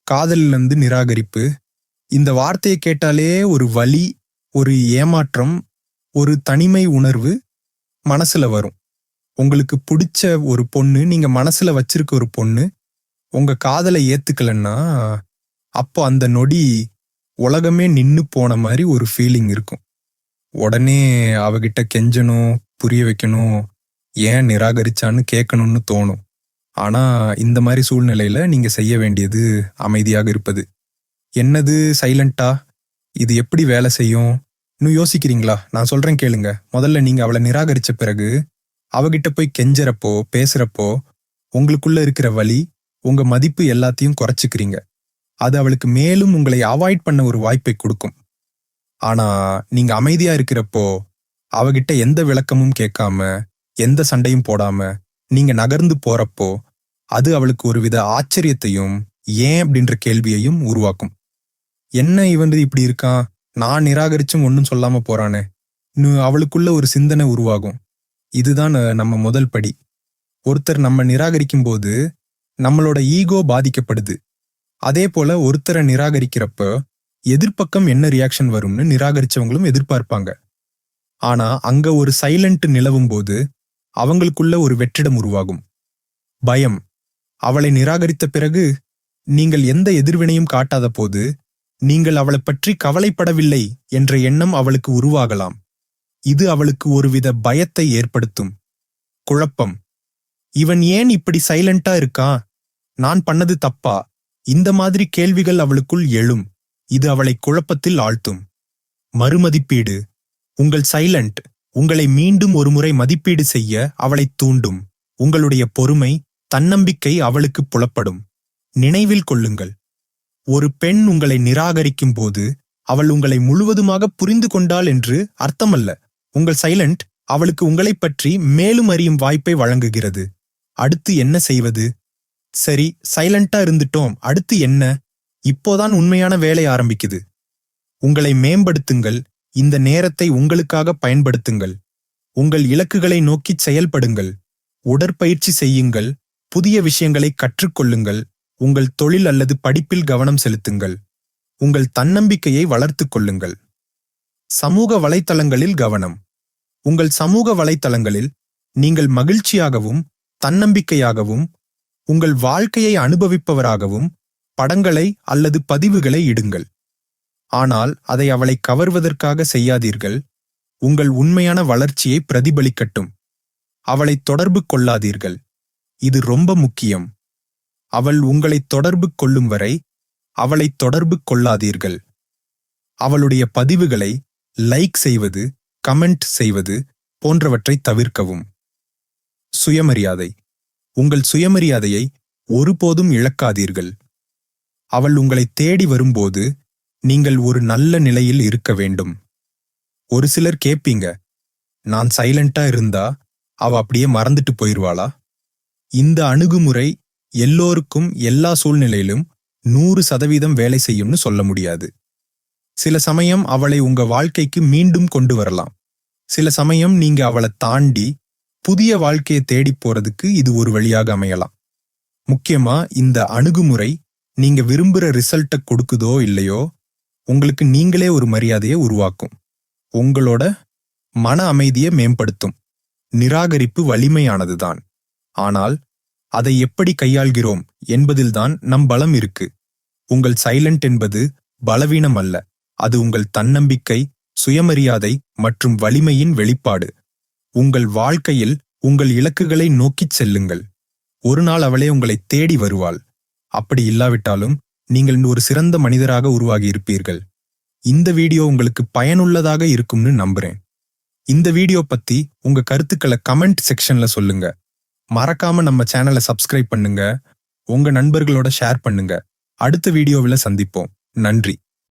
காதலிலிருந்து நிராகரிப்பு. இந்த வார்த்தையை கேட்டாலே ஒரு வலி, ஒரு ஏமாற்றம், ஒரு தனிமை உணர்வு மனசுல வரும். உங்களுக்கு பிடிச்ச ஒரு பொண்ணு, நீங்க மனசுல வச்சிருக்க ஒரு பொண்ணு உங்க காதலை ஏத்துக்கலன்னா, அப்போ அந்த நொடி உலகமே நின்னு போன மாதிரி ஒரு ஃபீலிங் இருக்கும். உடனே அவகிட்ட கெஞ்சணும், புரிய வைக்கணும், ஏன் நிராகரிச்சான்னு கேட்கணும்னு தோணும். ஆனா இந்த மாதிரி சூழ்நிலையில நீங்க செய்ய வேண்டியது அமைதியாக இருப்பது. என்னது சைலண்டா? இது எப்படி வேலை செய்யும்? இன்னும் யோசிக்கிறீங்களா? நான் சொல்றேன் கேளுங்க. முதல்ல நீங்க அவளை நிராகரிச்ச பிறகு அவகிட்ட போய் கெஞ்சறப்போ, பேசுறப்போ உங்களுக்குள்ள இருக்கிற வலி, உங்க மதிப்பு எல்லாத்தையும் குறைச்சிக்கிறீங்க. அது அவளுக்கு மேலும் உங்களை அவாய்ட் பண்ண ஒரு வாய்ப்பை கொடுக்கும். ஆனா நீங்க அமைதியா இருக்கிறப்போ, அவகிட்ட எந்த விளக்கமும் கேட்காம, எந்த சண்டையும் போடாம நீங்க நகர்ந்து போறப்போ, அது அவளுக்கு ஒருவித ஆச்சரியத்தையும், ஏன் அப்படின்ற கேள்வியையும் உருவாக்கும். என்ன இவன் இப்படி இருக்கான், நான் நிராகரிச்சும் ஒன்னும் சொல்லாம போறானே, இன்னும் அவளுக்குள்ள ஒரு சிந்தனை உருவாகும். இதுதான் நம்ம முதல் படி. ஒருத்தர் நம்ம நிராகரிக்கும் போது நம்மளோட ஈகோ பாதிக்கப்படுது. அதே போல ஒருத்தரை நிராகரிக்கிறப்ப எதிர்பக்கம் என்ன ரியாக்ஷன் வரும்னு நிராகரிச்சவங்களும் எதிர்பார்ப்பாங்க. ஆனா அங்க ஒரு சைலண்ட் நிலவும் போது அவங்களுக்குள்ள ஒரு வெற்றிடம் உருவாகும். பயம். அவளை நிராகரித்த பிறகு நீங்கள் எந்த எதிர்வினையும் காட்டாத போது நீங்கள் அவளை பற்றி கவலைப்படவில்லை என்ற எண்ணம் அவளுக்கு உருவாகலாம். இது அவளுக்கு ஒருவித பயத்தை ஏற்படுத்தும். குழப்பம். இவன் ஏன் இப்படி சைலண்டா இருக்கான்? நான் பண்ணது தப்பா? இந்த மாதிரி கேள்விகள் அவளுக்குள் எழும். இது அவளை குழப்பத்தில் ஆழ்த்தும். மறுமதிப்பீடு. உங்கள் சைலண்ட் உங்களை மீண்டும் ஒருமுறை மதிப்பீடு செய்ய அவளை தூண்டும். உங்களுடைய பொறுமை, தன்னம்பிக்கை அவளுக்கு புலப்படும். நினைவில் கொள்ளுங்கள், ஒரு பெண் உங்களை நிராகரிக்கும் போது அவள் உங்களை முழுவதுமாக புரிந்து கொண்டாள் என்று அர்த்தமல்ல. உங்கள் சைலண்ட் அவளுக்கு உங்களை பற்றி மேலும் அறியும் வாய்ப்பை வழங்குகிறது. அடுத்து என்ன செய்வது? சரி, சைலண்டா இருந்துட்டோம், அடுத்து என்ன? இப்போதான் உண்மையான வேலை ஆரம்பிக்குது. உங்களை மேம்படுத்துங்கள். இந்த நேரத்தை உங்களுக்காக பயன்படுத்துங்கள். உங்கள் இலக்குகளை நோக்கி செயல்படுங்கள். உடற்பயிற்சி செய்யுங்கள். புதிய விஷயங்களை கற்றுக்கொள்ளுங்கள். உங்கள் தொழில் அல்லது படிப்பில் கவனம் செலுத்துங்கள். உங்கள் தன்னம்பிக்கையை வளர்த்துக் கொள்ளுங்கள். சமூக வலைத்தளங்களில் கவனம். உங்கள் சமூக வலைத்தளங்களில் நீங்கள் மகிழ்ச்சியாகவும் தன்னம்பிக்கையாகவும் உங்கள் வாழ்க்கையை அனுபவிப்பவராகவும் படங்களை அல்லது பதிவுகளை இடுங்கள். ஆனால் அதை அவளை கவர்வதற்காக செய்யாதீர்கள். உங்கள் உண்மையான வளர்ச்சியை பிரதிபலிக்கட்டும். அவளை தொடர்பு கொள்ளாதீர்கள். இது ரொம்ப முக்கியம். அவள் உங்களை தொடர்பு கொள்ளும் வரை அவளை தொடர்பு கொள்ளாதீர்கள். அவளுடைய பதிவுகளை லைக் செய்வது, கமெண்ட் செய்வது போன்றவற்றை தவிர்க்கவும். சுயமரியாதை. உங்கள் சுயமரியாதையை ஒருபோதும் இழக்காதீர்கள். அவள் உங்களை தேடி வரும்போது நீங்கள் ஒரு நல்ல நிலையில் இருக்க வேண்டும். ஒரு சிலர் கேட்பீங்க, நான் சைலண்டா இருந்தா அவ அப்படியே மறந்துட்டு போயிருவாளா? இந்த அணுகுமுறை எல்லோருக்கும் எல்லா சூழ்நிலையிலும் 100% வேலை செய்யும்னு சொல்ல முடியாது. சில சமயம் அவளை உங்க வாழ்க்கைக்கு மீண்டும் கொண்டு வரலாம். சில சமயம் நீங்க அவளை தாண்டி புதிய வாழ்க்கையை தேடி போறதுக்கு இது ஒரு வழியாக அமையலாம். முக்கியமா இந்த அணுகுமுறை நீங்க விரும்புற ரிசல்ட்டை கொடுக்குதோ இல்லையோ, உங்களுக்கு நீங்களே ஒரு மரியாதையை உருவாக்கும். உங்களோட மன அமைதியை மேம்படுத்தும். நிராகரிப்பு வலிமையானதுதான். ஆனால் அதை எப்படி கையாள்கிறோம் என்பதில்தான் நம் பலம் இருக்கு. உங்கள் சைலண்ட் என்பது பலவீனம் அல்ல. அது உங்கள் தன்னம்பிக்கை, சுயமரியாதை மற்றும் வலிமையின் வெளிப்பாடு. உங்கள் வாழ்க்கையில் உங்கள் இலக்குகளை நோக்கிச் செல்லுங்கள். ஒரு நாள் அவளே உங்களை தேடி வருவாள். அப்படி இல்லாவிட்டாலும் நீங்கள் ஒரு சிறந்த மனிதராக உருவாகி இருப்பீர்கள். இந்த வீடியோ உங்களுக்கு பயனுள்ளதாக இருக்கும்னு நம்புறேன். இந்த வீடியோ பத்தி உங்க கருத்துக்களை கமெண்ட் செக்ஷன்ல சொல்லுங்க. மறக்காம நம்ம சேனலை சப்ஸ்கிரைப் பண்ணுங்க. உங்க நண்பர்களோட ஷேர் பண்ணுங்க. அடுத்த வீடியோவில் சந்திப்போம். நன்றி.